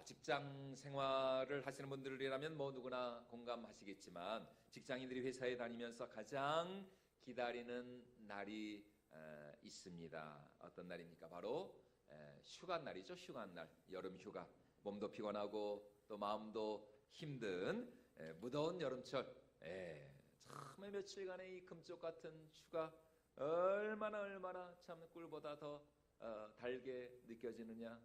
직장 생활을 하시는 분들이라면 뭐 누구나 공감하시겠지만 직장인들이 회사에 다니면서 가장 기다리는 날이 있습니다. 어떤 날입니까? 바로 휴가 날이죠. 휴가 날, 여름 휴가. 몸도 피곤하고 또 마음도 힘든 무더운 여름철. 참 며칠간의 이 금쪽 같은 휴가 얼마나 참 꿀보다 더 달게 느껴지느냐.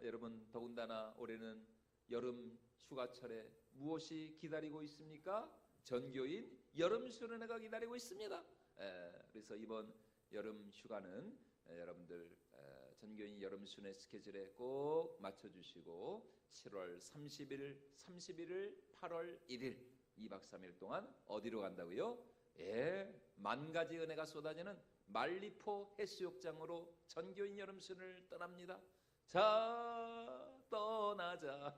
여러분 더군다나 올해는 여름 휴가철에 무엇이 기다리고 있습니까? 전교인 여름 수련회가 기다리고 있습니다. 그래서 이번 여름 휴가는 여러분들 전교인 여름 수련회 스케줄에 꼭 맞춰주시고 7월 30일, 8월 1일 2박 3일 동안 어디로 간다고요? 만 가지 은혜가 쏟아지는 말리포 해수욕장으로 전교인 여름 수련회를 떠납니다. 자, 떠나자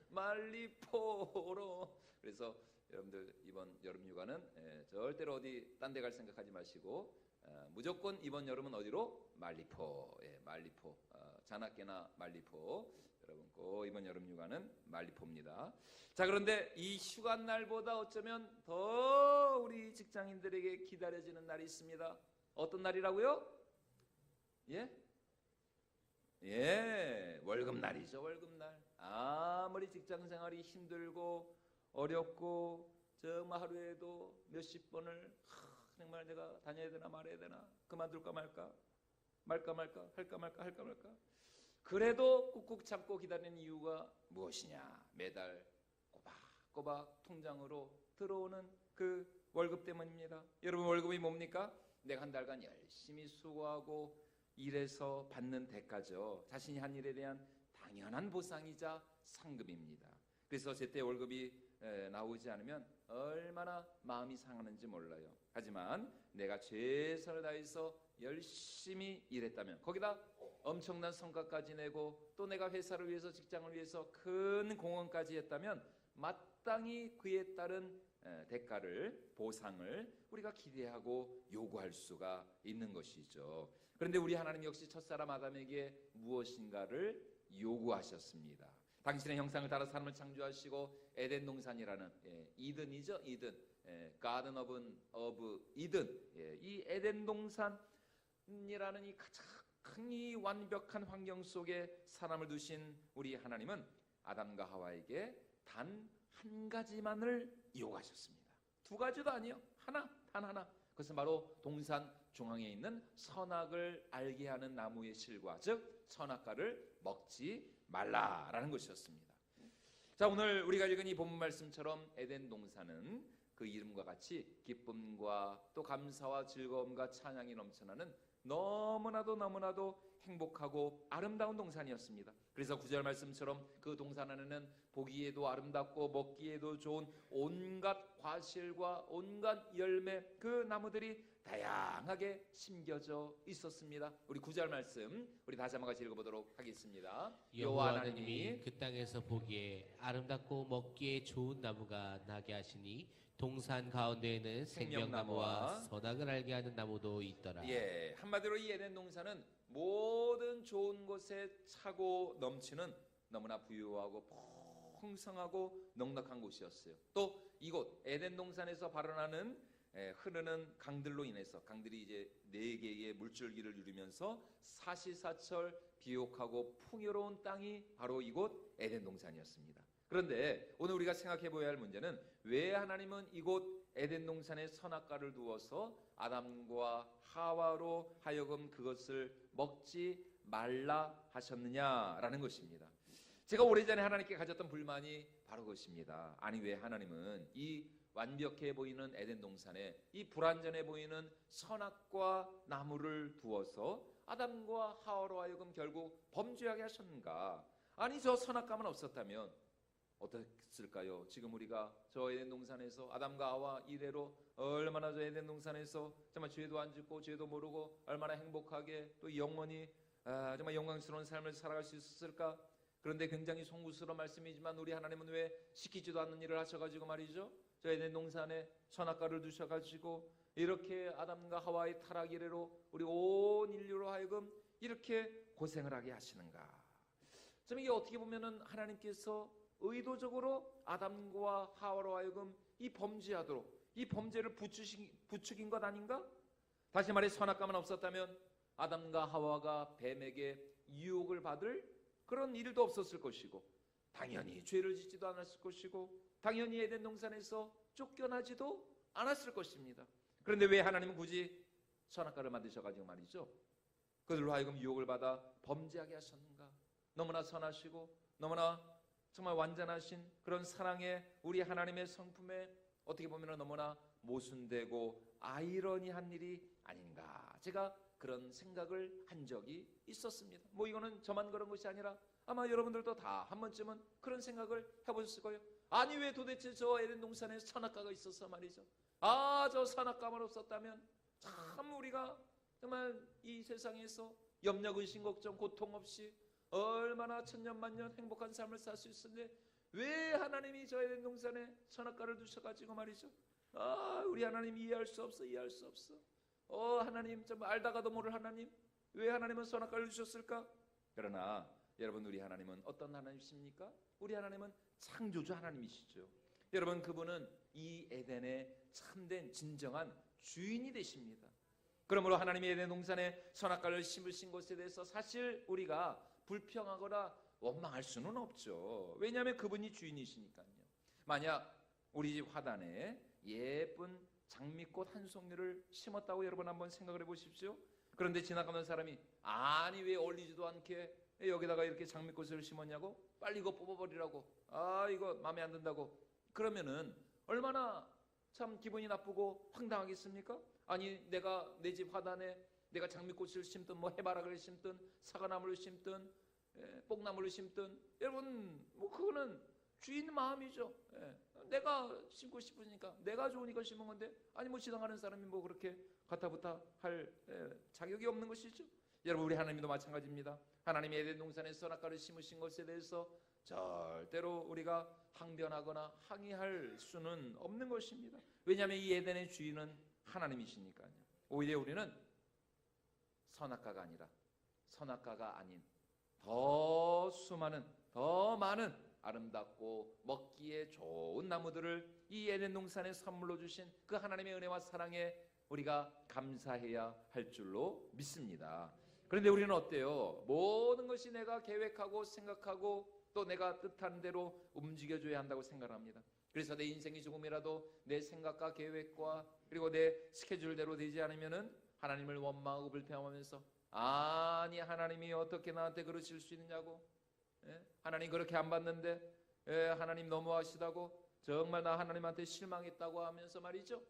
말리포로. 그래서 여러분들 이번 여름 휴가는 절대로 어디 딴 데 갈 생각하지 마시고 무조건 이번 여름은 어디로? 말리포. 말리포. 자나깨나 말리포. 여러분 꼭 이번 여름 휴가는 말리포입니다. 자, 그런데 이 휴가 날보다 어쩌면 더 우리 직장인들에게 기다려지는 날이 있습니다. 어떤 날이라고요? 월급날이죠. 월급날. 아무리 직장생활이 힘들고 어렵고 정말 하루에도 몇십 번을 정말 내가 다녀야 되나 말아야 되나, 그만둘까 말까, 할까 말까, 그래도 꾹꾹 참고 기다리는 이유가 무엇이냐? 매달 꼬박꼬박 통장으로 들어오는 그 월급 때문입니다. 여러분 월급이 뭡니까? 내가 한 달간 열심히 수고하고 일해서 받는 대가죠. 자신이 한 일에 대한 당연한 보상이자 상급입니다. 그래서 제때 월급이 나오지 않으면 얼마나 마음이 상하는지 몰라요. 하지만 내가 최선을 다해서 열심히 일했다면, 거기다 엄청난 성과까지 내고 또 내가 회사를 위해서, 직장을 위해서 큰 공헌까지 했다면 마땅히 그에 따른 대가를, 보상을 우리가 기대하고 요구할 수가 있는 것이죠. 그런데 우리 하나님 역시 첫사람 아담에게 무엇인가를 요구하셨습니다. 당신의 형상을 따라 사람을 창조하시고 에덴 동산이라는 이든이죠. 이든, Garden of Eden, 이 에덴 동산이라는 이 가장 이 완벽한 환경 속에 사람을 두신 우리 하나님은 아담과 하와에게 단 한 가지만을 요구하셨습니다. 두 가지도 아니요, 단 하나. 그것은 바로 동산 중앙에 있는 선악을 알게 하는 나무의 실과, 즉 선악과를 먹지 말라라는 것이었습니다. 자, 오늘 우리가 읽은 이 본문 말씀처럼 에덴 동산은 그 이름과 같이 기쁨과 또 감사와 즐거움과 찬양이 넘쳐나는 너무나도 행복하고 아름다운 동산이었습니다. 그래서 9절 말씀처럼 그 동산 안에는 보기에도 아름답고 먹기에도 좋은 온갖 과실과 온갖 열매, 그 나무들이 다양하게 심겨져 있었습니다. 우리 9절 말씀 우리 다시 한번 같이 읽어보도록 하겠습니다. 여호와 하나님이 그 땅에서 보기에 아름답고 먹기에 좋은 나무가 나게 하시니 동산 가운데에는 생명나무와 선악을 알게 하는 나무도 있더라. 한마디로 이 에덴 동산은 모든 좋은 것에 차고 넘치는 너무나 부유하고 풍성하고 넉넉한 곳이었어요. 또 이곳 에덴 동산에서 발원하는 흐르는 강들로 인해서, 강들이 이제 4개의 물줄기를 이루면서 사시사철 비옥하고 풍요로운 땅이 바로 이곳 에덴 동산이었습니다. 그런데 오늘 우리가 생각해 보아야 할 문제는 왜 하나님은 이곳 에덴 동산에 선악과를 두어서 아담과 하와로 하여금 그것을 먹지 말라 하셨느냐라는 것입니다. 제가 오래전에 하나님께 가졌던 불만이 바로 그것입니다. 아니, 왜 하나님은 이 완벽해 보이는 에덴 동산에 이 불완전해 보이는 선악과 나무를 두어서 아담과 하와로 하여금 결국 범죄하게 하셨는가? 아니, 저 선악과만 없었다면 어땠을까요? 지금 우리가 저 에덴 동산에서 아담과 하와 이래로 얼마나 저 에덴 동산에서 정말 죄도 안 짓고 죄도 모르고 얼마나 행복하게 또 영원히 정말 영광스러운 삶을 살아갈 수 있었을까? 그런데 굉장히 송구스러운 말씀이지만 우리 하나님은 왜 시키지도 않는 일을 하셔가지고 말이죠, 저 에덴 동산에 선악과를 두셔가지고 이렇게 아담과 하와의 타락 이래로 우리 온 인류로 하여금 이렇게 고생을 하게 하시는가? 참 이게 어떻게 보면은 하나님께서 의도적으로 아담과 하와로 하여금 이 범죄하도록 이 범죄를 부추긴 것 아닌가? 다시 말해 선악과만 없었다면 아담과 하와가 뱀에게 유혹을 받을 그런 일도 없었을 것이고 당연히 죄를 짓지도 않았을 것이고 당연히 에덴 동산에서 쫓겨나지도 않았을 것입니다. 그런데 왜 하나님은 굳이 선악과를 만드셔가지고 말이죠, 그들로 하여금 유혹을 받아 범죄하게 하셨는가? 너무나 선하시고 너무나 정말 완전하신 그런 사랑의 우리 하나님의 성품에 어떻게 보면 너무나 모순되고 아이러니한 일이 아닌가, 제가 그런 생각을 한 적이 있었습니다. 뭐 이거는 저만 그런 것이 아니라 아마 여러분들도 다 한 번쯤은 그런 생각을 해보셨을 거예요. 아니 왜 도대체 저 에덴 동산에 선악과가 있어서 말이죠, 저 선악과만 없었다면 참 우리가 정말 이 세상에서 염려 근심 걱정 고통 없이 얼마나 천년만년 행복한 삶을 살 수 있었는데 왜 하나님이 저 에덴 동산에 선악과를 두셔가지고 말이죠, 우리 하나님 이해할 수 없어. 하나님 정말 알다가도 모를 하나님, 왜 하나님은 선악과를 주셨을까? 그러나 여러분, 우리 하나님은 어떤 하나님이십니까? 우리 하나님은 창조주 하나님이시죠. 여러분, 그분은 이 에덴의 참된 진정한 주인이 되십니다. 그러므로 하나님이 에덴 동산에 선악과를 심으신 것에 대해서 사실 우리가 불평하거나 원망할 수는 없죠. 왜냐하면 그분이 주인이시니까요. 만약 우리 집 화단에 예쁜 장미꽃 한 송이를 심었다고 여러분 한번 생각을 해보십시오. 그런데 지나가는 사람이 아니 왜 어울리지도 않게 여기다가 이렇게 장미꽃을 심었냐고, 빨리 이거 뽑아버리라고, 이거 마음에 안 든다고 그러면은 얼마나 참 기분이 나쁘고 황당하겠습니까? 아니 내가 내 집 화단에 내가 장미꽃을 심든 뭐 해바라기를 심든 사과나무를 심든 뽕나무를 심든 여러분 뭐 그거는 주인 마음이죠. 내가 심고 싶으니까 내가 좋으니까 심은 건데 아니 뭐 지나가는 사람이 뭐 그렇게 가타부타 할 자격이 없는 것이죠. 여러분, 우리 하나님도 마찬가지입니다. 하나님이 에덴 동산에 선악과를 심으신 것에 대해서 절대로 우리가 항변하거나 항의할 수는 없는 것입니다. 왜냐하면 이 에덴의 주인은 하나님이시니까요. 오히려 우리는 선악과가 아닌 더 수많은 더 많은 아름답고 먹기에 좋은 나무들을 이 에덴 동산에 선물로 주신 그 하나님의 은혜와 사랑에 우리가 감사해야 할 줄로 믿습니다. 그런데 우리는 어때요? 모든 것이 내가 계획하고 생각하고 또 내가 뜻한 대로 움직여줘야 한다고 생각합니다. 그래서 내 인생이 조금이라도 내 생각과 계획과 그리고 내 스케줄대로 되지 않으면은 하나님을 원망하고 불평하면서 아니 하나님이 어떻게 나한테 그러실 수 있느냐고, 하나님 그렇게 안 받는데 하나님 너무하시다고, 정말 나 하나님한테 실망했다고 하면서 말이죠,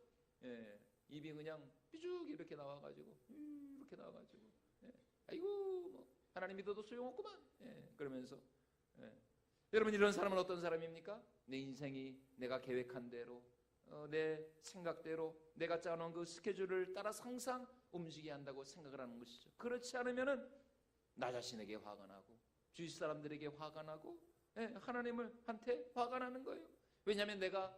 입이 그냥 삐죽 이렇게 나와가지고 아이고 뭐 하나님 믿어도 소용없구만 그러면서 여러분, 이런 사람은 어떤 사람입니까? 내 인생이 내가 계획한 대로 내 생각대로 내가 짜놓은 그 스케줄을 따라 항상 움직여야 한다고 생각을 하는 것이죠. 그렇지 않으면은 나 자신에게 화가 나고 주위 사람들에게 화가 나고 하나님한테 화가 나는 거예요. 왜냐하면 내가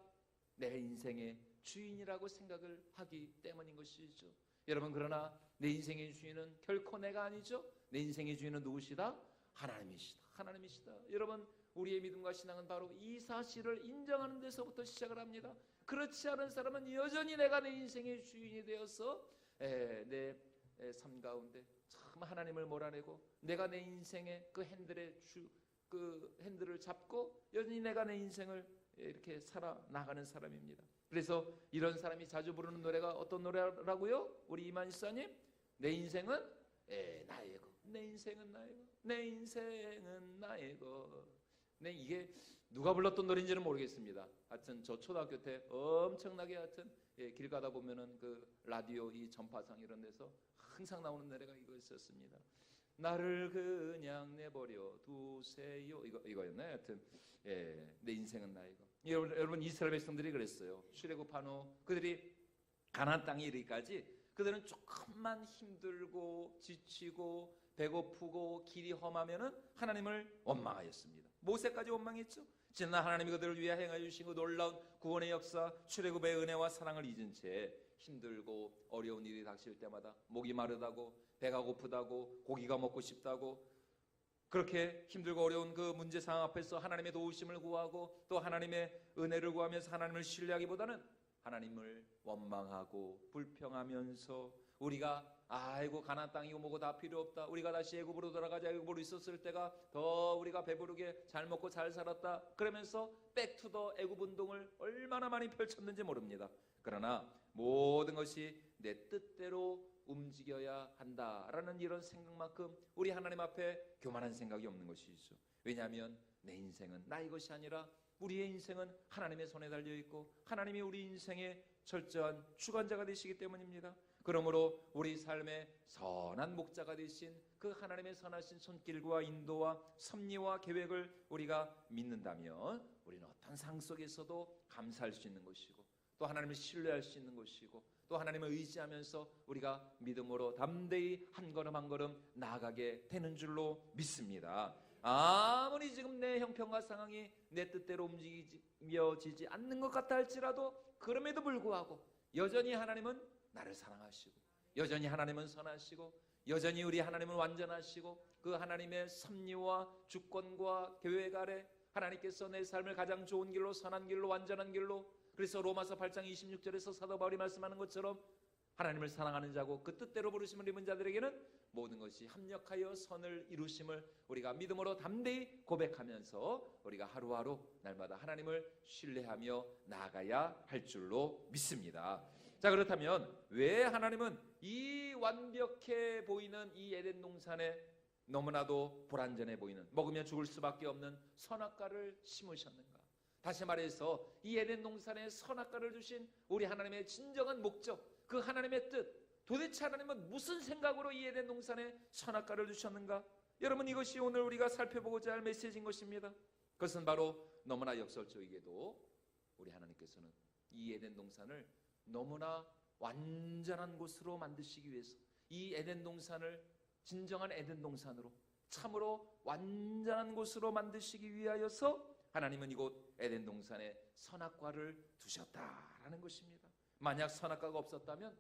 내 인생의 주인이라고 생각을 하기 때문인 것이죠. 여러분, 그러나 내 인생의 주인은 결코 내가 아니죠. 내 인생의 주인은 누구시다? 하나님이시다. 여러분, 우리의 믿음과 신앙은 바로 이 사실을 인정하는 데서부터 시작을 합니다. 그렇지 않은 사람은 여전히 내가 내 인생의 주인이 되어서 내 삶 가운데 참 하나님을 몰아내고 내가 내 인생의 그 핸들을 잡고 여전히 내가 내 인생을 이렇게 살아나가는 사람입니다. 그래서 이런 사람이 자주 부르는 노래가 어떤 노래라고요? 우리 이만희 사님, 내 인생은 나의 것, 내 인생은 나의 것, 내 인생은 나의 것. 네, 이게 누가 불렀던 노래인지는 모르겠습니다. 하여튼 저 초등학교 때 엄청나게 하여튼 길 가다 보면은 그 라디오 이 전파상 이런 데서 항상 나오는 노래가 이거였습니다. 나를 그냥 내버려 두세요. 이거였나요? 하여튼 내 인생은 나의 것. 여러분 이스라엘 백성들이 그랬어요. 출애굽한 후 그들이 가나안 땅에 이르기까지 그들은 조금만 힘들고 지치고 배고프고 길이 험하면은 하나님을 원망하였습니다. 모세까지 원망했죠. 지난 하나님이 그들을 위해 행하여 주신 그 놀라운 구원의 역사, 출애굽의 은혜와 사랑을 잊은 채 힘들고 어려운 일이 닥칠 때마다 목이 마르다고 배가 고프다고 고기가 먹고 싶다고 그렇게 힘들고 어려운 그 문제 상황 앞에서 하나님의 도우심을 구하고 또 하나님의 은혜를 구하면서 하나님을 신뢰하기보다는 하나님을 원망하고 불평하면서 우리가 아이고 가나안 땅이고 뭐고 다 필요 없다, 우리가 다시 애굽으로 돌아가자, 애굽으로 있었을 때가 더 우리가 배부르게 잘 먹고 잘 살았다, 그러면서 백투더 애굽 운동을 얼마나 많이 펼쳤는지 모릅니다. 그러나 모든 것이 내 뜻대로 움직여야 한다라는 이런 생각만큼 우리 하나님 앞에 교만한 생각이 없는 것이죠. 왜냐하면 내 인생은 나의 것이 아니라 우리의 인생은 하나님의 손에 달려있고 하나님이 우리 인생의 철저한 주관자가 되시기 때문입니다. 그러므로 우리 삶의 선한 목자가 되신 그 하나님의 선하신 손길과 인도와 섭리와 계획을 우리가 믿는다면 우리는 어떤 상황 속에서도 감사할 수 있는 것이고 또 하나님을 신뢰할 수 있는 것이고 또 하나님을 의지하면서 우리가 믿음으로 담대히 한 걸음 한 걸음 나아가게 되는 줄로 믿습니다. 아무리 지금 내 형편과 상황이 내 뜻대로 움직여지지 않는 것 같다 할지라도 그럼에도 불구하고 여전히 하나님은 나를 사랑하시고 여전히 하나님은 선하시고 여전히 우리 하나님은 완전하시고 그 하나님의 섭리와 주권과 계획 아래 하나님께서 내 삶을 가장 좋은 길로 선한 길로 완전한 길로, 그래서 로마서 8장 26절에서 사도 바울이 말씀하는 것처럼 하나님을 사랑하는 자고 그 뜻대로 부르심을 입은 자들에게는 모든 것이 합력하여 선을 이루심을 우리가 믿음으로 담대히 고백하면서 우리가 하루하루 날마다 하나님을 신뢰하며 나아가야 할 줄로 믿습니다. 자, 그렇다면 왜 하나님은 이 완벽해 보이는 이 에덴 동산에 너무나도 불완전해 보이는 먹으면 죽을 수밖에 없는 선악과를 심으셨는가? 다시 말해서 이 에덴 동산에 선악과를 주신 우리 하나님의 진정한 목적, 그 하나님의 뜻, 도대체 하나님은 무슨 생각으로 이 에덴 동산에 선악과를 주셨는가? 여러분, 이것이 오늘 우리가 살펴보고자 할 메시지인 것입니다. 그것은 바로 너무나 역설적이게도 우리 하나님께서는 이 에덴 동산을 너무나 완전한 곳으로 만드시기 위해서, 이 에덴 동산을 진정한 에덴 동산으로 참으로 완전한 곳으로 만드시기 위하여서 하나님은 이곳 에덴 동산에 선악과를 두셨다라는 것입니다. 만약 선악과가 없었다면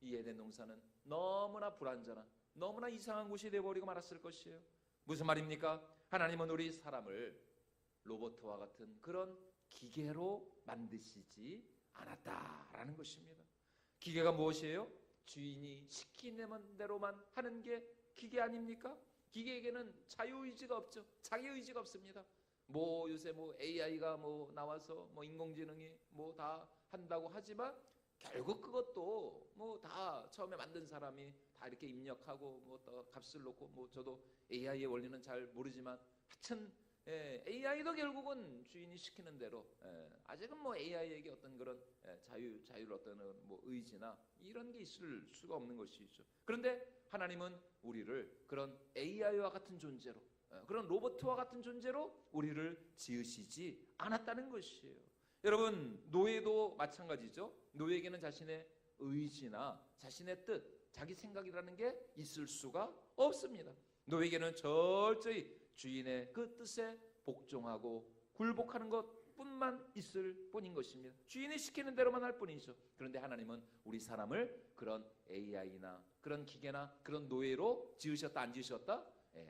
이 에덴 동산은 너무나 불완전한, 너무나 이상한 곳이 되어버리고 말았을 것이에요. 무슨 말입니까? 하나님은 우리 사람을 로봇과 같은 그런 기계로 만드시지 않았다라는 것입니다. 기계가 무엇이에요? 주인이 시키는 대로만 하는 게 기계 아닙니까? 기계에게는 자유의지가 없죠. 자기의지가 없습니다. 뭐 요새 뭐 AI가 뭐 나와서 뭐 인공지능이 뭐 다 한다고 하지만 결국 그것도 뭐 다 처음에 만든 사람이 다 이렇게 입력하고 뭐 또 값을 놓고, 뭐 저도 AI의 원리는 잘 모르지만 하여튼 AI도 결국은 주인이 시키는 대로, 아직은 뭐 AI에게 어떤 그런 자유를 어떤 뭐 의지나 이런 게 있을 수가 없는 것이죠. 그런데 하나님은 우리를 그런 AI와 같은 존재로, 그런 로봇과 같은 존재로 우리를 지으시지 않았다는 것이에요. 여러분, 노예도 마찬가지죠. 노예에게는 자신의 의지나 자신의 뜻, 자기 생각이라는 게 있을 수가 없습니다. 노예에게는 철저히 주인의 그 뜻에 복종하고 굴복하는 것뿐만 있을 뿐인 것입니다. 주인이 시키는 대로만 할 뿐이죠. 그런데 하나님은 우리 사람을 그런 AI나 그런 기계나 그런 노예로 지으셨다, 안 지으셨다?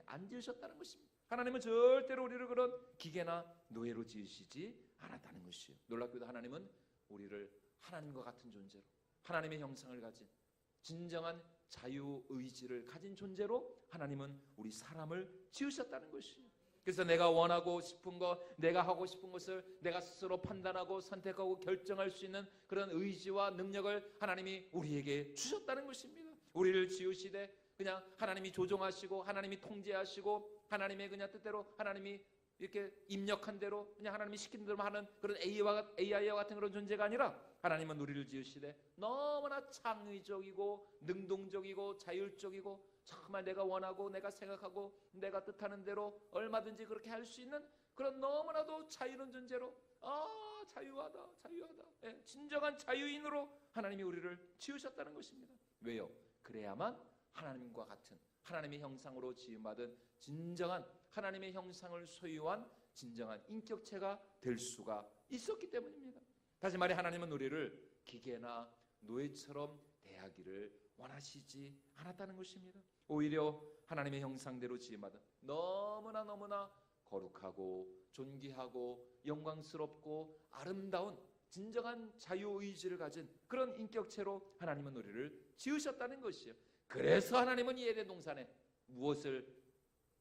안 지으셨다는 것입니다. 하나님은 절대로 우리를 그런 기계나 노예로 지으시지 않았다는 것이에요. 놀랍게도 하나님은 우리를 하나님과 같은 존재로, 하나님의 형상을 가진 진정한 자유의지를 가진 존재로 하나님은 우리 사람을 지으셨다는 것이에요. 그래서 내가 원하고 싶은 것, 내가 하고 싶은 것을 내가 스스로 판단하고 선택하고 결정할 수 있는 그런 의지와 능력을 하나님이 우리에게 주셨다는 것입니다. 우리를 지으시되 그냥 하나님이 조종하시고 하나님이 통제하시고 하나님의 그냥 뜻대로 하나님이 이렇게 입력한 대로 그냥 하나님이 시키는 대로 하는 그런 AI와 같은 그런 존재가 아니라 하나님은 우리를 지으시되 너무나 창의적이고 능동적이고 자율적이고 정말 내가 원하고 내가 생각하고 내가 뜻하는 대로 얼마든지 그렇게 할 수 있는 그런 너무나도 자유로운 존재로, 자유하다. 진정한 자유인으로 하나님이 우리를 지으셨다는 것입니다. 왜요? 그래야만 하나님과 같은 하나님의 형상으로 지음받은 진정한 하나님의 형상을 소유한 진정한 인격체가 될 수가 있었기 때문입니다. 다시 말해 하나님은 우리를 기계나 노예처럼 대하기를 원하시지 않았다는 것입니다. 오히려 하나님의 형상대로 지음받은 너무나 거룩하고 존귀하고 영광스럽고 아름다운 진정한 자유의지를 가진 그런 인격체로 하나님은 우리를 지으셨다는 것이에요. 그래서 하나님은 이 에덴 동산에 무엇을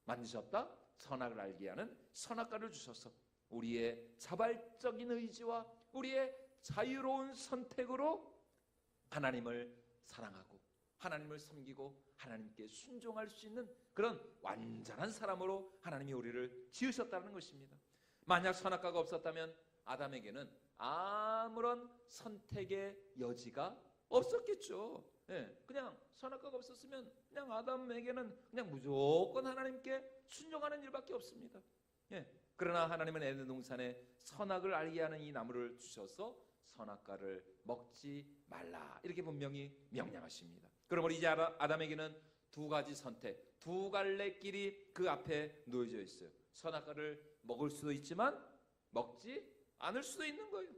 만드셨다? 선악을 알게 하는 선악과를 주셔서 우리의 자발적인 의지와 우리의 자유로운 선택으로 하나님을 사랑하고 하나님을 섬기고 하나님께 순종할 수 있는 그런 완전한 사람으로 하나님이 우리를 지으셨다는 것입니다. 만약 선악과가 없었다면 아담에게는 아무런 선택의 여지가 없었겠죠. 그냥 선악과가 없었으면 그냥 아담에게는 그냥 무조건 하나님께 순종하는 일밖에 없습니다. 그러나 하나님은 에덴 동산에 선악을 알게 하는 이 나무를 주셔서 선악과를 먹지 말라 이렇게 분명히 명령하십니다. 그러므로 이제 아담에게는 두 가지 선택, 두 갈래 길이 그 앞에 놓여져 있어요. 선악과를 먹을 수도 있지만 먹지 않을 수도 있는 거예요.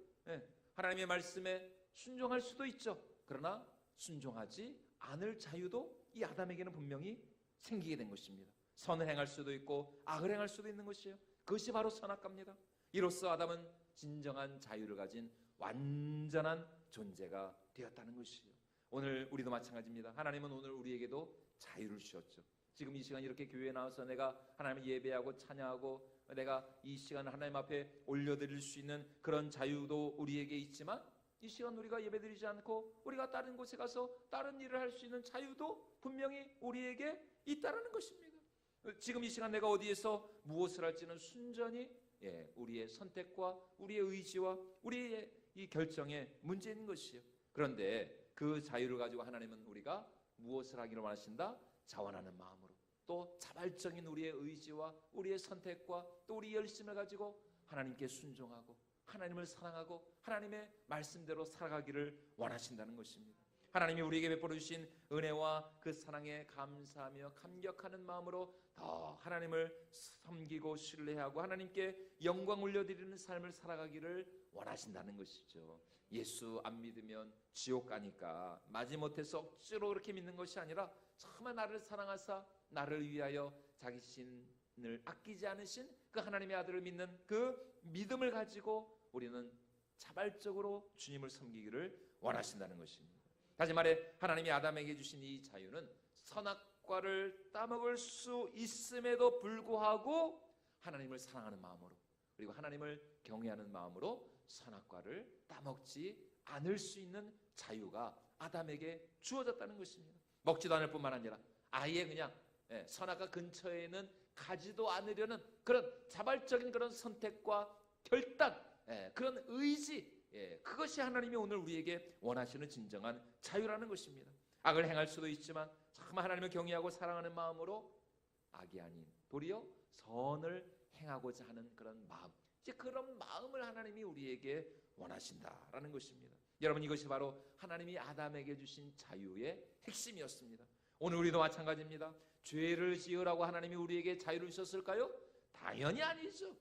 하나님의 말씀에 순종할 수도 있죠. 그러나 순종하지 않을 자유도 이 아담에게는 분명히 생기게 된 것입니다. 선을 행할 수도 있고 악을 행할 수도 있는 것이에요. 그것이 바로 선악과입니다. 이로써 아담은 진정한 자유를 가진 완전한 존재가 되었다는 것이에요. 오늘 우리도 마찬가지입니다. 하나님은 오늘 우리에게도 자유를 주셨죠. 지금 이 시간 이렇게 교회에 나와서 내가 하나님을 예배하고 찬양하고 내가 이 시간 하나님 앞에 올려드릴 수 있는 그런 자유도 우리에게 있지만 이 시간 우리가 예배드리지 않고 우리가 다른 곳에 가서 다른 일을 할 수 있는 자유도 분명히 우리에게 있다라는 것입니다. 지금 이 시간 내가 어디에서 무엇을 할지는 순전히 우리의 선택과 우리의 의지와 우리의 이 결정에 문제 있는 것이에요. 그런데 그 자유를 가지고 하나님은 우리가 무엇을 하기를 원하신다? 자원하는 마음으로 또 자발적인 우리의 의지와 우리의 선택과 또 우리 열심을 가지고 하나님께 순종하고 하나님을 사랑하고 하나님의 말씀대로 살아가기를 원하신다는 것입니다. 하나님이 우리에게 베풀어 주신 은혜와 그 사랑에 감사하며 감격하는 마음으로 더 하나님을 섬기고 신뢰하고 하나님께 영광 올려드리는 삶을 살아가기를 원하신다는 것이죠. 예수 안 믿으면 지옥 가니까 마지못해서 억지로 그렇게 믿는 것이 아니라 정말 나를 사랑하사 나를 위하여 자기 신을 아끼지 않으신 그 하나님의 아들을 믿는 그 믿음을 가지고 우리는 자발적으로 주님을 섬기기를 원하신다는 것입니다. 다시 말해 하나님이 아담에게 주신 이 자유는 선악과를 따먹을 수 있음에도 불구하고 하나님을 사랑하는 마음으로 그리고 하나님을 경외하는 마음으로 선악과를 따먹지 않을 수 있는 자유가 아담에게 주어졌다는 것입니다. 먹지도 않을 뿐만 아니라 아예 그냥 선악과 근처에는 가지도 않으려는 그런 자발적인 그런 선택과 결단, 그런 의지, 그것이 하나님이 오늘 우리에게 원하시는 진정한 자유라는 것입니다. 악을 행할 수도 있지만 정말 하나님을 경외하고 사랑하는 마음으로 악이 아닌 도리어 선을 행하고자 하는 그런 마음, 이제 그런 마음을 하나님이 우리에게 원하신다라는 것입니다. 여러분, 이것이 바로 하나님이 아담에게 주신 자유의 핵심이었습니다. 오늘 우리도 마찬가지입니다. 죄를 지으라고 하나님이 우리에게 자유를 주셨을까요? 당연히 아니죠.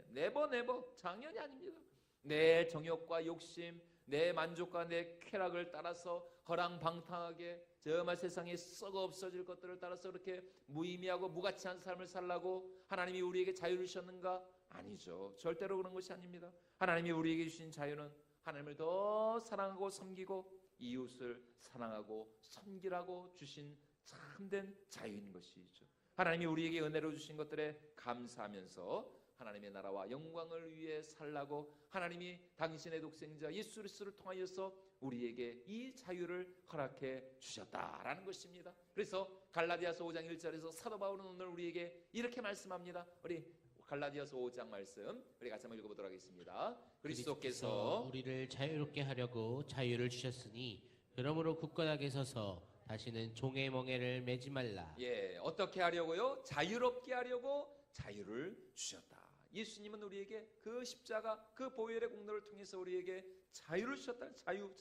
네버 당연히 아닙니다. 내 정욕과 욕심, 내 만족과 내 쾌락을 따라서 허랑방탕하게 정말 세상에 썩어 없어질 것들을 따라서 그렇게 무의미하고 무가치한 삶을 살라고 하나님이 우리에게 자유를 주셨는가? 아니죠. 절대로 그런 것이 아닙니다. 하나님이 우리에게 주신 자유는 하나님을 더 사랑하고 섬기고 이웃을 사랑하고 섬기라고 주신 참된 자유인 것이죠. 하나님이 우리에게 은혜로 주신 것들에 감사하면서 하나님의 나라와 영광을 위해 살라고 하나님이 당신의 독생자 예수 그리스도를 통하여서 우리에게 이 자유를 허락해 주셨다라는 것입니다. 그래서 갈라디아서 5장 1절에서 사도 바울은 오늘 우리에게 이렇게 말씀합니다. 우리 갈라디아서 5장 말씀 우리 같이 한번 읽어보도록 하겠습니다. 그리스도께서 우리를 자유롭게 하려고 자유를 주셨으니 그러므로 굳건하게 서서 다시는 종의 멍에를 매지 말라. 어떻게 하려고요? 자유롭게 하려고 자유를 주셨다. 예수님은 우리에게 그 십자가 그 보혈의 공로를 통해서 우리에게 자유를 주셨다. 자유.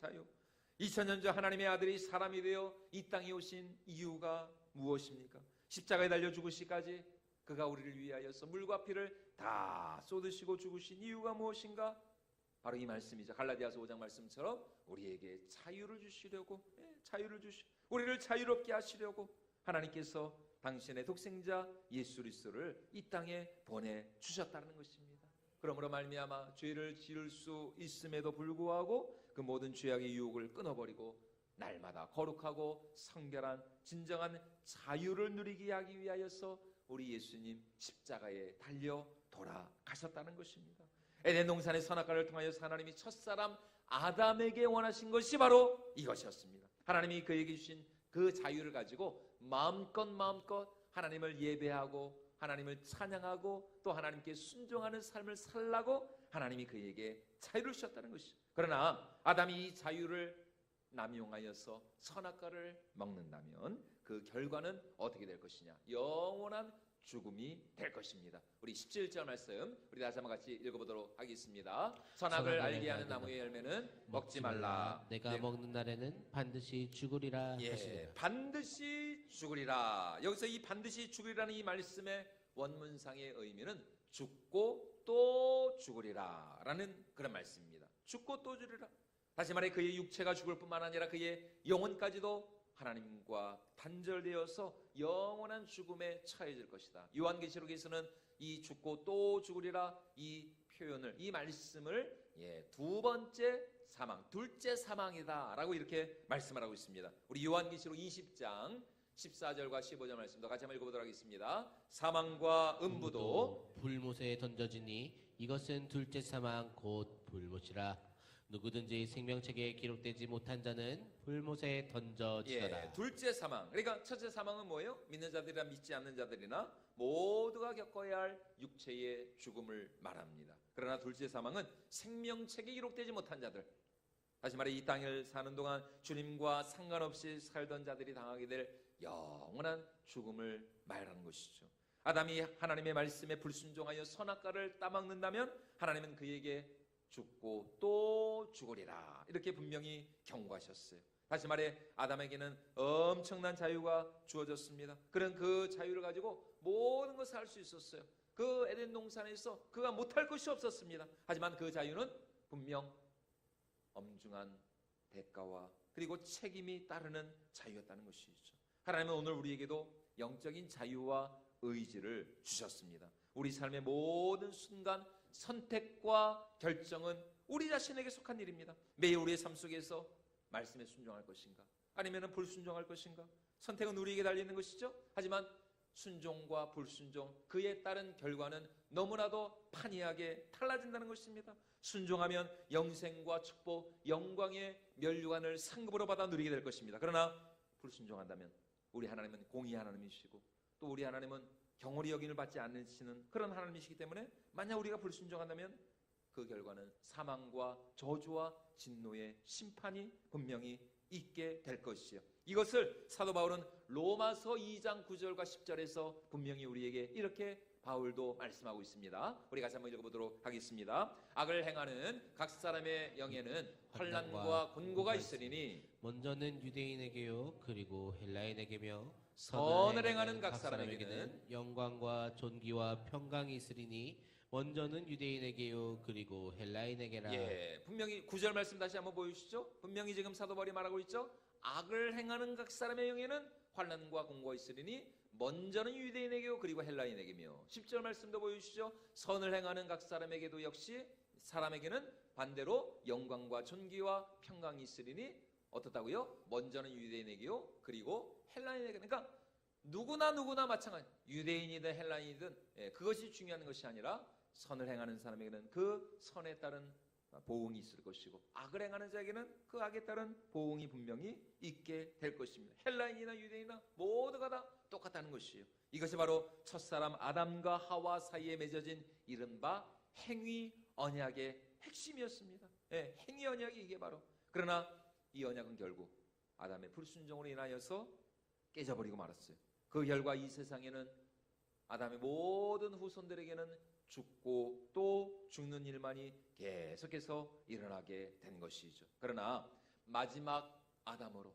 2000년 전 하나님의 아들이 사람이 되어 이 땅에 오신 이유가 무엇입니까? 십자가에 달려 죽으시기까지 그가 우리를 위하여서 물과 피를 다 쏟으시고 죽으신 이유가 무엇인가? 바로 이 말씀이죠. 갈라디아서 5장 말씀처럼 우리에게 자유를 주시려고, 우리를 자유롭게 하시려고 하나님께서 당신의 독생자 예수 그리스도를 이 땅에 보내주셨다는 것입니다. 그러므로 말미암아 죄를 지을 수 있음에도 불구하고 그 모든 죄악의 유혹을 끊어버리고 날마다 거룩하고 성결한 진정한 자유를 누리게 하기 위하여서 우리 예수님 십자가에 달려 돌아가셨다는 것입니다. 에덴 동산의 선악과를 통하여서 하나님이 첫사람 아담에게 원하신 것이 바로 이것이었습니다. 하나님이 그에게 주신 그 자유를 가지고 마음껏 하나님을 예배하고 하나님을 찬양하고 또 하나님께 순종하는 삶을 살라고 하나님이 그에게 자유를 주셨다는 것이죠. 그러나 아담이 이 자유를 남용하여서 선악과를 먹는다면 그 결과는 어떻게 될 것이냐? 영원한 죽음이 될 것입니다. 우리 17절 말씀 우리 다시 한번 같이 읽어보도록 하겠습니다. 선악을 알게 하는 나무의 열매는 먹지 말라. 내가 먹는 날에는 반드시 죽으리라 하시니라. 반드시 죽으리라. 여기서 이 반드시 죽으리라는 이 말씀의 원문상의 의미는 죽고 또 죽으리라 라는 그런 말씀입니다. 죽고 또 죽으리라. 다시 말해 그의 육체가 죽을 뿐만 아니라 그의 영혼까지도 하나님과 단절되어서 영원한 죽음에 처해질 것이다. 요한계시록에서는 이 죽고 또 죽으리라 이 표현을, 이 말씀을 두 번째 사망, 둘째 사망이다 라고 이렇게 말씀을 하고 있습니다. 우리 요한계시록 20장 14절과 15절 말씀도 같이 한번 읽어보도록 하겠습니다. 사망과 음부도 불못에 던져지니 이것은 둘째 사망 곧 불못이라. 누구든지 생명책에 기록되지 못한 자는 불못에 던져지더라. 둘째 사망. 그러니까 첫째 사망은 뭐예요? 믿는 자들이나 믿지 않는 자들이나 모두가 겪어야 할 육체의 죽음을 말합니다. 그러나 둘째 사망은 생명책에 기록되지 못한 자들, 다시 말해 이 땅을 사는 동안 주님과 상관없이 살던 자들이 당하게 될 영원한 죽음을 말하는 것이죠. 아담이 하나님의 말씀에 불순종하여 선악과를 따먹는다면 하나님은 그에게 죽고 또 죽으리라 이렇게 분명히 경고하셨어요. 다시 말해 아담에게는 엄청난 자유가 주어졌습니다. 그런 그 자유를 가지고 모든 것을 할 수 있었어요. 그 에덴 동산에서 그가 못할 것이 없었습니다. 하지만 그 자유는 분명 엄중한 대가와 그리고 책임이 따르는 자유였다는 것이죠. 하나님은 오늘 우리에게도 영적인 자유와 의지를 주셨습니다. 우리 삶의 모든 순간 선택과 결정은 우리 자신에게 속한 일입니다. 매일 우리의 삶 속에서 말씀에 순종할 것인가 아니면 불순종할 것인가, 선택은 우리에게 달리는 것이죠. 하지만 순종과 불순종, 그에 따른 결과는 너무나도 판이하게 달라진다는 것입니다. 순종하면 영생과 축복, 영광의 면류관을 상급으로 받아 누리게 될 것입니다. 그러나 불순종한다면 우리 하나님은 공의 하나님이시고 또 우리 하나님은 경홀히 여김을 받지 않으시는 그런 하나님이시기 때문에 만약 우리가 불순종한다면 그 결과는 사망과 저주와 진노의 심판이 분명히 있게 될 것이요. 이것을 사도 바울은 로마서 2장 9절과 10절에서 분명히 우리에게 이렇게 바울도 말씀하고 있습니다. 우리 같이 한번 읽어보도록 하겠습니다. 악을 행하는 각 사람의 영에는 환난과 곤고가 있으리니 먼저는 유대인에게요 그리고 헬라인에게며 선을 행하는 각 사람에게는 영광과 존귀와 평강이 있으리니 먼저는 유대인에게요 그리고 헬라인에게라. 분명히 9절 말씀 다시 한번 보여주시죠. 분명히 지금 사도 바울이 말하고 있죠. 악을 행하는 각 사람의 영에는 환난과 곤고가 있으리니 먼저는 유대인에게요 그리고 헬라인에게며. 10절 말씀도 보여주시죠. 선을 행하는 각 사람에게도 역시 사람에게는 반대로 영광과 존귀와 평강이 있으리니 어떻다고요? 먼저는 유대인에게요 그리고 헬라인에게. 그러니까 누구나 마찬가지, 유대인이든 헬라인이든 그것이 중요한 것이 아니라 선을 행하는 사람에게는 그 선에 따른 보응이 있을 것이고 악을 행하는 자에게는 그 악에 따른 보응이 분명히 있게 될 것입니다. 헬라인이나 유대인이나 모두가 다 똑같다는 것이에요. 이것이 바로 첫사람 아담과 하와 사이에 맺어진 이른바 행위 언약의 핵심이었습니다. 행위 언약이 이게 바로. 그러나 이 언약은 결국 아담의 불순종으로 인하여서 깨져버리고 말았어요. 그 결과 이 세상에는 아담의 모든 후손들에게는 죽고 또 죽는 일만이 계속해서 일어나게 된 것이죠. 그러나 마지막 아담으로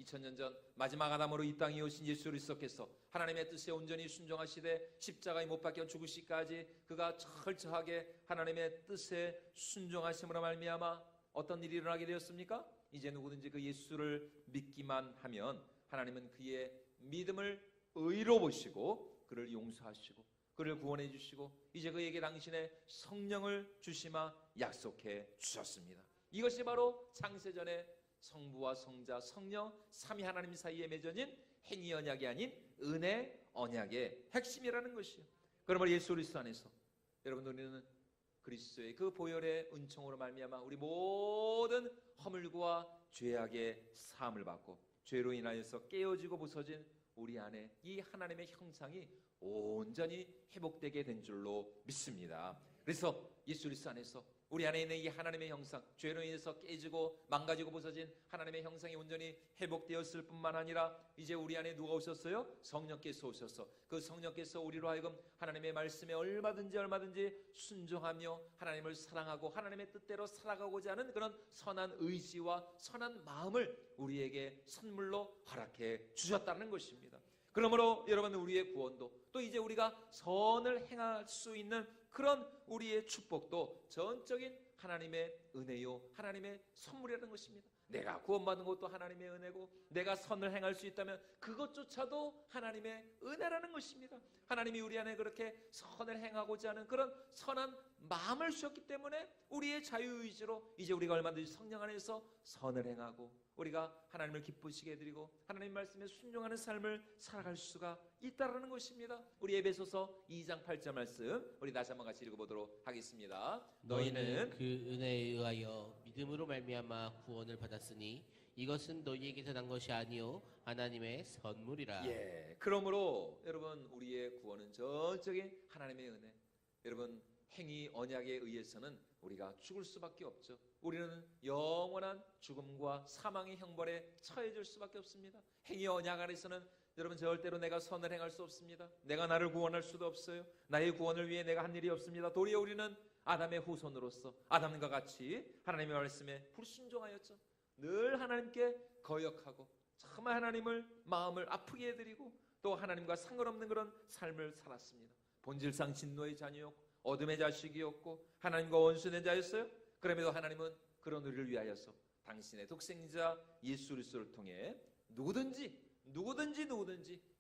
2000년 전 마지막 아담으로 이 땅에 오신 예수 그리스도께서 하나님의 뜻에 온전히 순종하시되 십자가에 못 박혀 죽으시기까지 그가 철저하게 하나님의 뜻에 순종하심으로 말미암아 어떤 일이 일어나게 되었습니까? 이제 누구든지 그 예수를 믿기만 하면 하나님은 그의 믿음을 의로 보시고 그를 용서하시고 그를 구원해 주시고 이제 그에게 당신의 성령을 주시마 약속해 주셨습니다. 이것이 바로 창세전에 성부와 성자, 성령, 삼위 하나님 사이에 맺어진 행위 언약이 아닌 은혜 언약의 핵심이라는 것이요. 그러므로 예수 그리스도 안에서 여러분 우리는 그리스도의 그 보혈의 은총으로 말미암아 우리 모든 허물과 죄악의 사함을 받고 죄로 인하여서 깨어지고 부서진 우리 안에 이 하나님의 형상이 온전히 회복되게 된 줄로 믿습니다. 그래서 예수 그리스도 안에서 우리 안에 있는 이 하나님의 형상, 죄로 인해서 깨지고 망가지고 부서진 하나님의 형상이 온전히 회복되었을 뿐만 아니라 이제 우리 안에 누가 오셨어요? 성령께서 오셔서 그 성령께서 우리로 하여금 하나님의 말씀에 얼마든지 순종하며 하나님을 사랑하고 하나님의 뜻대로 살아가고자 하는 그런 선한 의지와 선한 마음을 우리에게 선물로 허락해 주셨다는 것입니다. 그러므로 여러분 우리의 구원도 또 이제 우리가 선을 행할 수 있는 그런 우리의 축복도 전적인 하나님의 은혜요 하나님의 선물이라는 것입니다. 내가 구원받은 것도 하나님의 은혜고 내가 선을 행할 수 있다면 그것조차도 하나님의 은혜라는 것입니다. 하나님이 우리 안에 그렇게 선을 행하고자 하는 그런 선한 마음을 주셨기 때문에 우리의 자유의지로 이제 우리가 얼마든지 성령 안에서 선을 행하고 우리가 하나님을 기쁘시게 해드리고 하나님 말씀에 순종하는 삶을 살아갈 수가 있다라는 것입니다. 우리 에베소서 2장 8절 말씀 우리 다시 한번 같이 읽어보도록 하겠습니다. 너희는 그 은혜에 의하여 믿음으로 말미암아 구원을 받았으니 이것은 너희에게서 난 것이 아니요 하나님의 선물이라. 예, 그러므로 여러분 우리의 구원은 전적인 하나님의 은혜. 여러분 행위 언약에 의해서는 우리가 죽을 수밖에 없죠. 우리는 영원한 죽음과 사망의 형벌에 처해질 수밖에 없습니다. 행위 언약 안에서는 여러분 절대로 내가 선을 행할 수 없습니다. 내가 나를 구원할 수도 없어요. 나의 구원을 위해 내가 한 일이 없습니다. 도리어 우리는 아담의 후손으로서 아담과 같이 하나님의 말씀에 불순종하였죠. 늘 하나님께 거역하고 참 하나님을 마음을 아프게 해드리고 또 하나님과 상관없는 그런 삶을 살았습니다. 본질상 진노의 자녀였고 어둠의 자식이었고 하나님과 원수된 자였어요. 그럼에도 하나님은 그런 우리를 위하여서 당신의 독생자 예수 그리스도를 통해 누구든지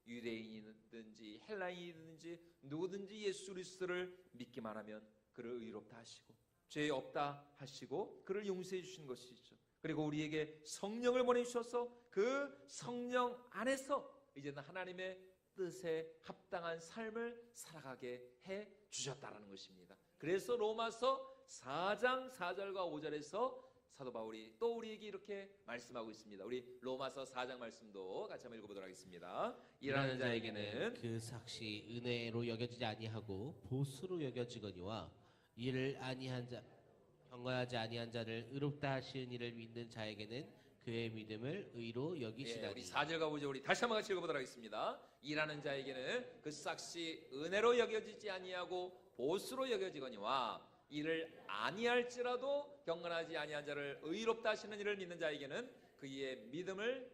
유대인이든지 헬라인이든지 누구든지 예수 그리스도를 믿기만 하면 그를 의롭다 하시고 죄 없다 하시고 그를 용서해 주신 것이죠. 그리고 우리에게 성령을 보내주셔서 그 성령 안에서 이제는 하나님의 뜻에 합당한 삶을 살아가게 해 주셨다라는 것입니다. 그래서 로마서 4장 4절과 5절에서 사도 바울이 또 우리에게 이렇게 말씀하고 있습니다. 우리 로마서 4장 말씀도 같이 한번 읽어보도록 하겠습니다. 일하는 자에게는 그 삭시 은혜로 여겨지지 아니하고 보수로 여겨지거니와 이를 아니한 자 경건하지 아니한 자를 의롭다 하시는 이를 믿는 자에게는 그의 믿음을 의로 여기시다니. 우리 4절과 5절 우리 다시 한번 같이 읽어보도록 하겠습니다. 일하는 자에게는 그 삭시 은혜로 여겨지지 아니하고 보수로 여겨지거니와 이를 아니할지라도 경건하지 아니한 자를 의롭다 하시는 이를 믿는 자에게는 그의 믿음을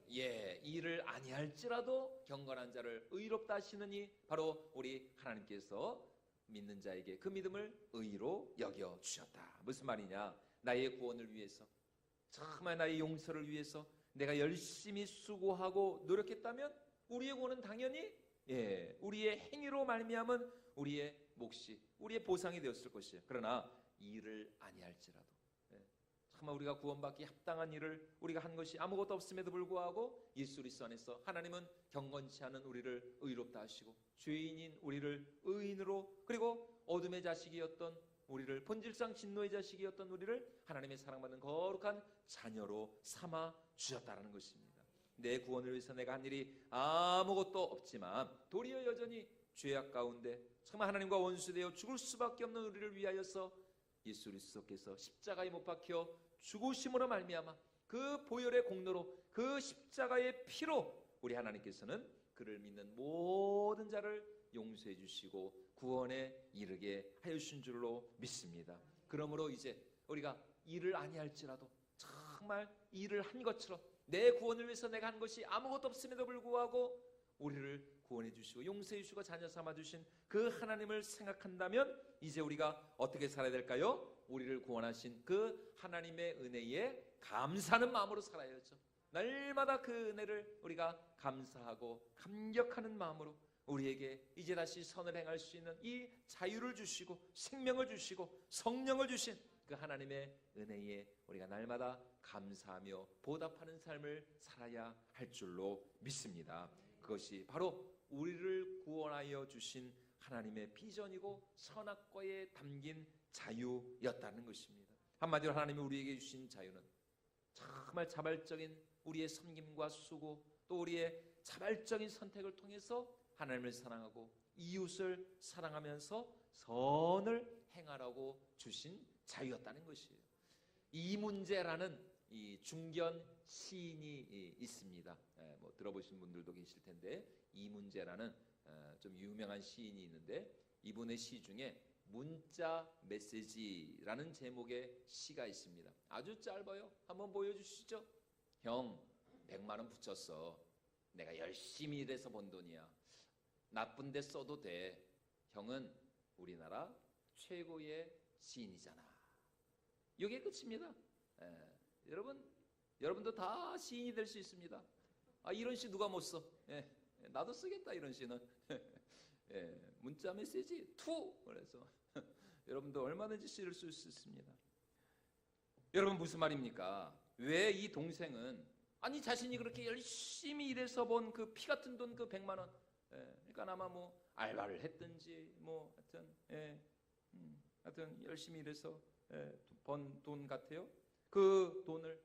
이를 아니할지라도 경건한 자를 의롭다 하시는 이 바로 우리 하나님께서 믿는 자에게 그 믿음을 의로 여겨 주셨다. 무슨 말이냐? 나의 구원을 위해서 정말 나의 용서를 위해서 내가 열심히 수고하고 노력했다면 우리의 구원은 당연히 우리의 행위로 말미암은 우리의 몫이 우리의 보상이 되었을 것이에요. 그러나 이를 아니할지라도 정말 우리가 구원받기 합당한 일을 우리가 한 것이 아무것도 없음에도 불구하고 예수 그리스도 안에서 하나님은 경건치 않은 우리를 의롭다 하시고 죄인인 우리를 의인으로 그리고 어둠의 자식이었던 우리를 본질상 진노의 자식이었던 우리를 하나님의 사랑받는 거룩한 자녀로 삼아 주셨다는 것입니다. 내 구원을 위해서 내가 한 일이 아무것도 없지만 도리어 여전히 죄악 가운데 정말 하나님과 원수되어 죽을 수밖에 없는 우리를 위하여서 예수 그리스도께서 십자가에 못 박혀 죽으심으로 말미암아 그 보혈의 공로로 그 십자가의 피로 우리 하나님께서는 그를 믿는 모든 자를 용서해 주시고 구원에 이르게 하여 주신 줄로 믿습니다. 그러므로 이제 우리가 일을 아니할지라도 정말 일을 한 것처럼 내 구원을 위해서 내가 한 것이 아무것도 없음에도 불구하고 우리를 구원해 주시고 용서해 주시고 자녀 삼아 주신 그 하나님을 생각한다면 이제 우리가 어떻게 살아야 될까요? 우리를 구원하신 그 하나님의 은혜에 감사하는 마음으로 살아야죠. 날마다 그 은혜를 우리가 감사하고 감격하는 마음으로 우리에게 이제 다시 선을 행할 수 있는 이 자유를 주시고 생명을 주시고 성령을 주신 그 하나님의 은혜에 우리가 날마다 감사하며 보답하는 삶을 살아야 할 줄로 믿습니다. 그것이 바로 우리를 구원하여 주신 하나님의 비전이고 선악과에 담긴 자유였다는 것입니다. 한마디로 하나님이 우리에게 주신 자유는 정말 자발적인 우리의 섬김과 수고 또 우리의 자발적인 선택을 통해서 하나님을 사랑하고 이웃을 사랑하면서 선을 행하라고 주신 자유였다는 것이에요. 이문제라는 이 중견 시인이 있습니다. 뭐 들어보신 분들도 계실 텐데 이문제라는 좀 유명한 시인이 있는데 이분의 시 중에 문자 메시지라는 제목의 시가 있습니다. 아주 짧아요. 한번 보여주시죠. 형 100만 원 붙였어. 내가 열심히 일해서 번 돈이야. 나쁜 데 써도 돼. 형은 우리나라 최고의 시인이잖아. 이게 끝입니다. 여러분도 다 시인이 될 수 있습니다. 이런 시 누가 못 써? 나도 쓰겠다 이런 시는. 문자 메시지 투. 그래서 여러분도 얼마든지 시를 쓸 수 있습니다. 여러분 무슨 말입니까? 왜 이 동생은 자신이 그렇게 열심히 일해서 번 그 피 같은 돈 그 100만 원, 그러니까 아마 뭐 알바를 했든지 뭐 하여튼 열심히 일해서 번 돈 같아요. 그 돈을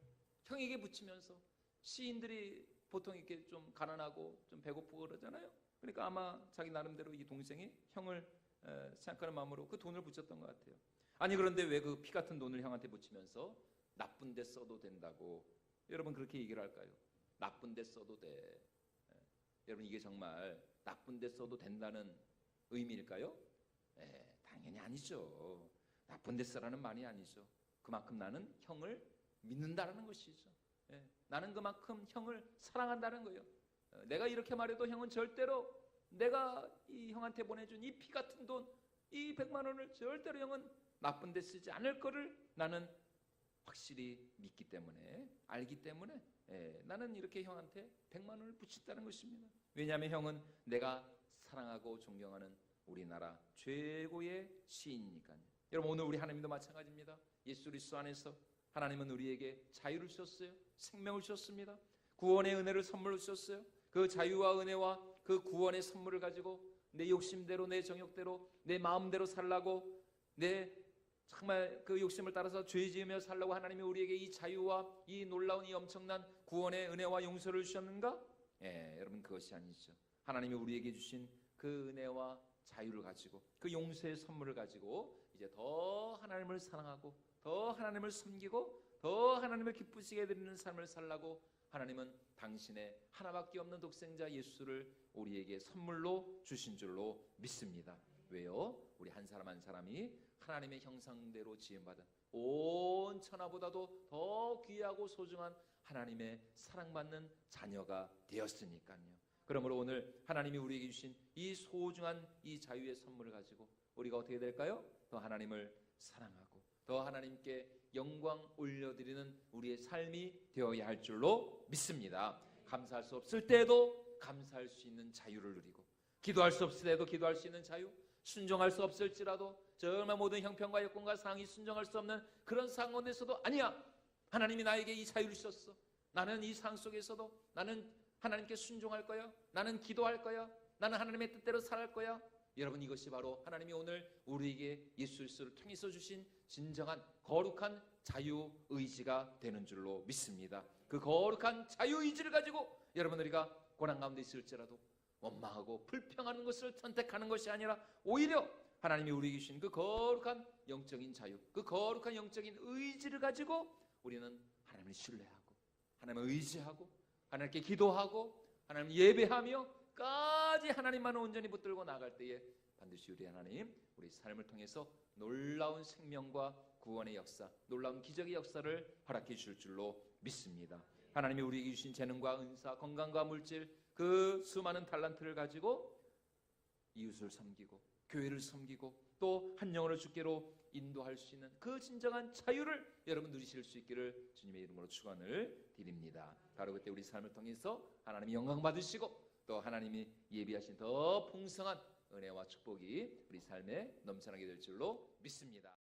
형에게 붙이면서 시인들이 보통 이렇게 좀 가난하고 좀 배고프고 그러잖아요. 그러니까 아마 자기 나름대로 이 동생이 형을 생각하는 마음으로 그 돈을 붙였던 것 같아요. 그런데 왜 그 피 같은 돈을 형한테 붙이면서 나쁜 데 써도 된다고 여러분 그렇게 얘기를 할까요? 나쁜 데 써도 돼. 여러분 이게 정말 나쁜 데 써도 된다는 의미일까요? 당연히 아니죠. 나쁜 데 쓰라는 말이 아니죠. 그만큼 나는 형을 믿는다라는 것이죠. 나는 그만큼 형을 사랑한다는 거예요. 내가 이렇게 말해도 형은 절대로 내가 이 형한테 보내준 이 피 같은 돈, 이 100만 원을 절대로 형은 나쁜 데 쓰지 않을 거를 나는 확실히 믿기 때문에 알기 때문에 나는 이렇게 형한테 100만 원을 붙인다는 것입니다. 왜냐하면 형은 내가 사랑하고 존경하는 우리나라 최고의 시인이니까요. 여러분 오늘 우리 하나님도 마찬가지입니다. 예수 그리스도 안에서 하나님은 우리에게 자유를 주셨어요. 생명을 주셨습니다. 구원의 은혜를 선물로 주셨어요. 그 자유와 은혜와 그 구원의 선물을 가지고 내 욕심대로 내 정욕대로 내 마음대로 살라고 내 정말 그 욕심을 따라서 죄 지으며 살라고 하나님이 우리에게 이 자유와 이 놀라운 이 엄청난 구원의 은혜와 용서를 주셨는가? 여러분 그것이 아니죠. 하나님이 우리에게 주신 그 은혜와 자유를 가지고 그 용서의 선물을 가지고 이제 더 하나님을 사랑하고 더 하나님을 섬기고 더 하나님을 기쁘시게 드리는 삶을 살라고 하나님은 당신의 하나밖에 없는 독생자 예수를 우리에게 선물로 주신 줄로 믿습니다. 왜요? 우리 한 사람 한 사람이 하나님의 형상대로 지음받은 온 천하보다도 더 귀하고 소중한 하나님의 사랑받는 자녀가 되었으니까요. 그러므로 오늘 하나님이 우리에게 주신 이 소중한 이 자유의 선물을 가지고 우리가 어떻게 될까요? 더 하나님을 사랑하고 더 하나님께 영광 올려드리는 우리의 삶이 되어야 할 줄로 믿습니다. 감사할 수 없을 때에도 감사할 수 있는 자유를 누리고 기도할 수 없을 때도 기도할 수 있는 자유, 순종할 수 없을지라도 정말 모든 형편과 여건과 상황이 순종할 수 없는 그런 상황에서도 아니야, 하나님이 나에게 이 자유를 주셨어. 나는 이 상황 속에서도 나는 하나님께 순종할 거야. 나는 기도할 거야. 나는 하나님의 뜻대로 살아갈 거야. 여러분 이것이 바로 하나님이 오늘 우리에게 예수 그리스도를 통해서 주신 진정한 거룩한 자유의지가 되는 줄로 믿습니다. 그 거룩한 자유의지를 가지고 여러분 우리가 고난 가운데 있을지라도 원망하고 불평하는 것을 선택하는 것이 아니라 오히려 하나님이 우리에게 주신 그 거룩한 영적인 자유, 그 거룩한 영적인 의지를 가지고 우리는 하나님을 신뢰하고 하나님을 의지하고 하나님께 기도하고 하나님을 예배하며 까지 하나님만을 온전히 붙들고 나갈 때에 반드시 우리 하나님 우리 삶을 통해서 놀라운 생명과 구원의 역사, 놀라운 기적의 역사를 허락해 주실 줄로 믿습니다. 하나님이 우리에게 주신 재능과 은사, 건강과 물질, 그 수많은 달란트를 가지고 이웃을 섬기고 교회를 섬기고 또 한 영혼을 주께로 인도할 수 있는 그 진정한 자유를 여러분 누리실 수 있기를 주님의 이름으로 축원을 드립니다. 바로 그때 우리 삶을 통해서 하나님이 영광 받으시고 또 하나님이 예비하신 더 풍성한 은혜와 축복이 우리 삶에 넘쳐나게 될 줄로 믿습니다.